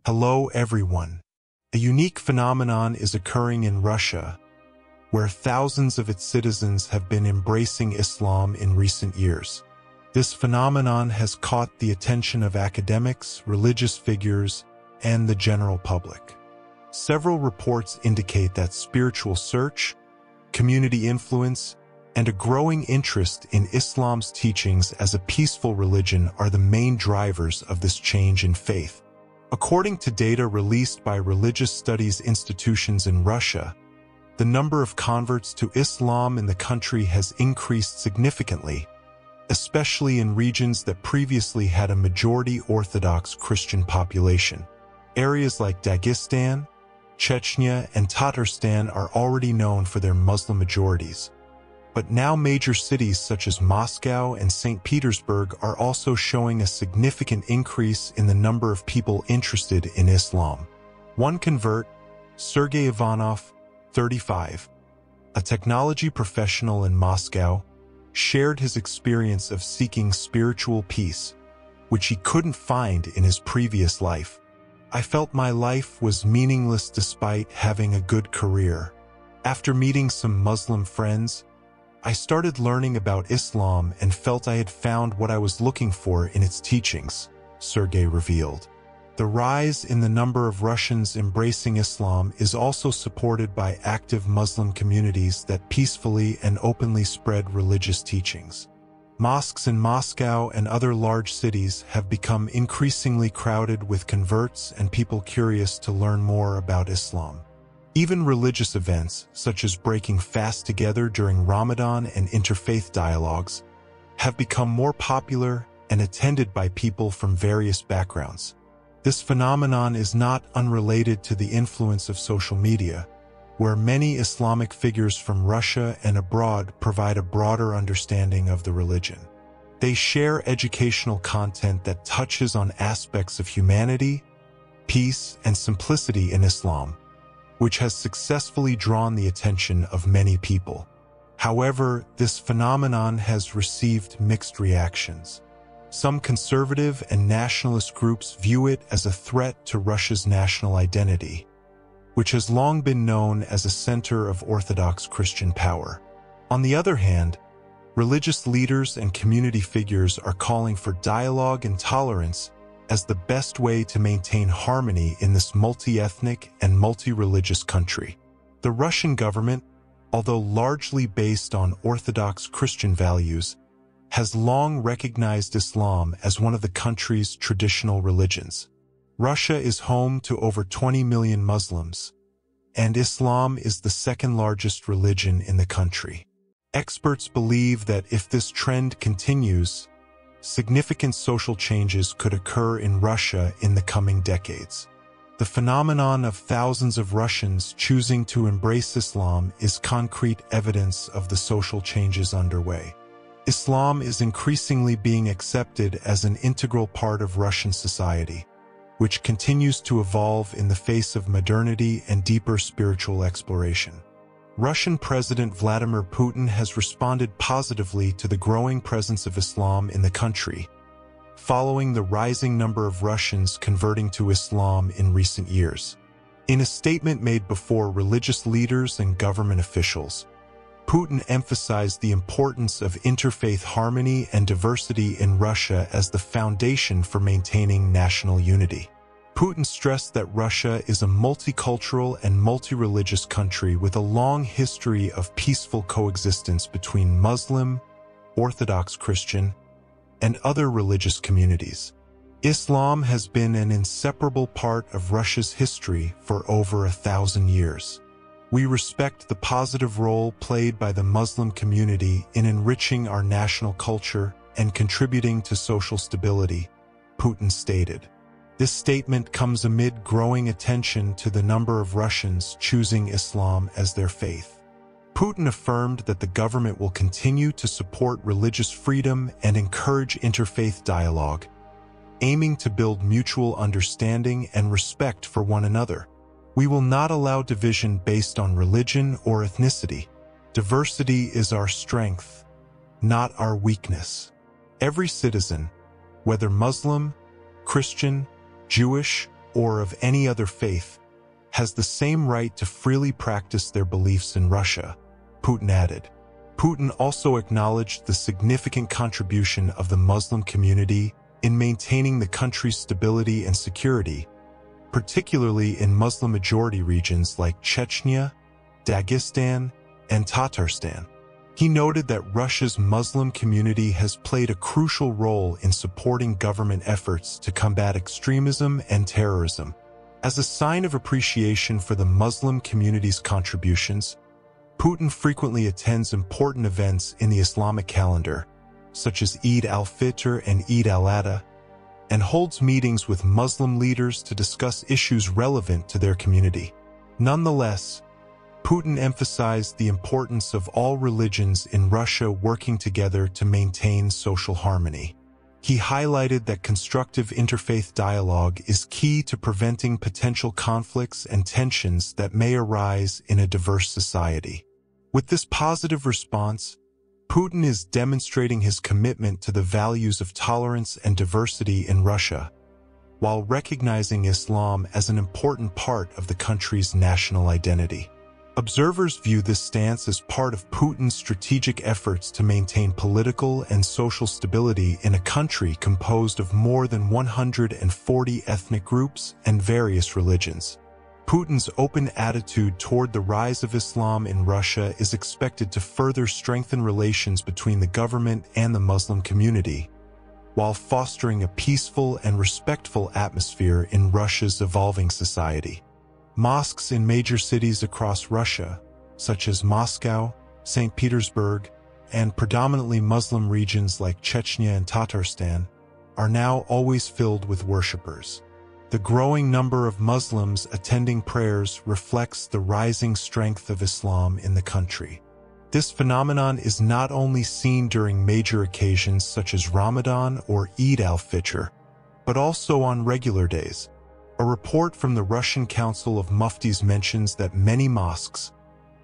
Hello everyone. A unique phenomenon is occurring in Russia, where thousands of its citizens have been embracing Islam in recent years. This phenomenon has caught the attention of academics, religious figures, and the general public. Several reports indicate that spiritual search, community influence, and a growing interest in Islam's teachings as a peaceful religion are the main drivers of this change in faith. According to data released by religious studies institutions in Russia, the number of converts to Islam in the country has increased significantly, especially in regions that previously had a majority Orthodox Christian population. Areas like Dagestan, Chechnya, and Tatarstan are already known for their Muslim majorities. But now major cities such as Moscow and St. Petersburg are also showing a significant increase in the number of people interested in Islam. One convert, Sergey Ivanov, 35, a technology professional in Moscow, shared his experience of seeking spiritual peace, which he couldn't find in his previous life. I felt my life was meaningless despite having a good career. After meeting some Muslim friends, I started learning about Islam and felt I had found what I was looking for in its teachings, Sergey revealed. The rise in the number of Russians embracing Islam is also supported by active Muslim communities that peacefully and openly spread religious teachings. Mosques in Moscow and other large cities have become increasingly crowded with converts and people curious to learn more about Islam. Even religious events, such as breaking fast together during Ramadan and interfaith dialogues, have become more popular and attended by people from various backgrounds. This phenomenon is not unrelated to the influence of social media, where many Islamic figures from Russia and abroad provide a broader understanding of the religion. They share educational content that touches on aspects of humanity, peace, and simplicity in Islam, which has successfully drawn the attention of many people. However, this phenomenon has received mixed reactions. Some conservative and nationalist groups view it as a threat to Russia's national identity, which has long been known as a center of Orthodox Christian power. On the other hand, religious leaders and community figures are calling for dialogue and tolerance as the best way to maintain harmony in this multi-ethnic and multi-religious country. The Russian government, although largely based on Orthodox Christian values, has long recognized Islam as one of the country's traditional religions. Russia is home to over 20 million Muslims, and Islam is the second largest religion in the country. Experts believe that if this trend continues, significant social changes could occur in Russia in the coming decades. The phenomenon of thousands of Russians choosing to embrace Islam is concrete evidence of the social changes underway. Islam is increasingly being accepted as an integral part of Russian society, which continues to evolve in the face of modernity and deeper spiritual exploration. Russian President Vladimir Putin has responded positively to the growing presence of Islam in the country, following the rising number of Russians converting to Islam in recent years. In a statement made before religious leaders and government officials, Putin emphasized the importance of interfaith harmony and diversity in Russia as the foundation for maintaining national unity. Putin stressed that Russia is a multicultural and multi-religious country with a long history of peaceful coexistence between Muslim, Orthodox Christian, and other religious communities. Islam has been an inseparable part of Russia's history for over 1,000 years. We respect the positive role played by the Muslim community in enriching our national culture and contributing to social stability, Putin stated. This statement comes amid growing attention to the number of Russians choosing Islam as their faith. Putin affirmed that the government will continue to support religious freedom and encourage interfaith dialogue, aiming to build mutual understanding and respect for one another. We will not allow division based on religion or ethnicity. Diversity is our strength, not our weakness. Every citizen, whether Muslim, Christian, Jewish, or of any other faith has the same right to freely practice their beliefs in Russia, Putin added. Putin also acknowledged the significant contribution of the Muslim community in maintaining the country's stability and security, particularly in Muslim-majority regions like Chechnya, Dagestan, and Tatarstan. He noted that Russia's Muslim community has played a crucial role in supporting government efforts to combat extremism and terrorism. As a sign of appreciation for the Muslim community's contributions, Putin frequently attends important events in the Islamic calendar, such as Eid al-Fitr and Eid al-Adha, and holds meetings with Muslim leaders to discuss issues relevant to their community. Nonetheless, Putin emphasized the importance of all religions in Russia working together to maintain social harmony. He highlighted that constructive interfaith dialogue is key to preventing potential conflicts and tensions that may arise in a diverse society. With this positive response, Putin is demonstrating his commitment to the values of tolerance and diversity in Russia, while recognizing Islam as an important part of the country's national identity. Observers view this stance as part of Putin's strategic efforts to maintain political and social stability in a country composed of more than 140 ethnic groups and various religions. Putin's open attitude toward the rise of Islam in Russia is expected to further strengthen relations between the government and the Muslim community, while fostering a peaceful and respectful atmosphere in Russia's evolving society. Mosques in major cities across Russia, such as Moscow, St. Petersburg, and predominantly Muslim regions like Chechnya and Tatarstan, are now always filled with worshippers. The growing number of Muslims attending prayers reflects the rising strength of Islam in the country. This phenomenon is not only seen during major occasions such as Ramadan or Eid al-Fitr, but also on regular days. A report from the Russian Council of Muftis mentions that many mosques,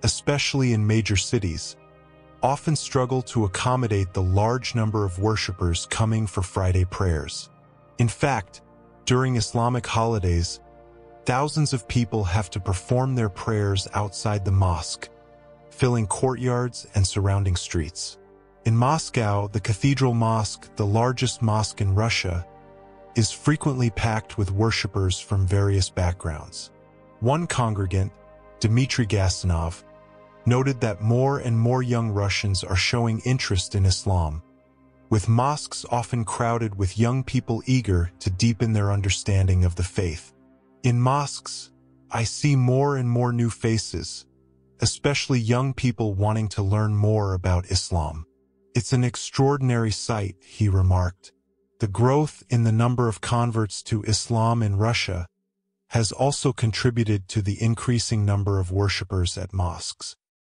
especially in major cities, often struggle to accommodate the large number of worshippers coming for Friday prayers. In fact, during Islamic holidays, thousands of people have to perform their prayers outside the mosque, filling courtyards and surrounding streets. In Moscow, the Cathedral Mosque, the largest mosque in Russia, is frequently packed with worshippers from various backgrounds. One congregant, Dmitry Gasanov, noted that more and more young Russians are showing interest in Islam, with mosques often crowded with young people eager to deepen their understanding of the faith. In mosques, I see more and more new faces, especially young people wanting to learn more about Islam. It's an extraordinary sight, he remarked. The growth in the number of converts to Islam in Russia has also contributed to the increasing number of worshippers at mosques.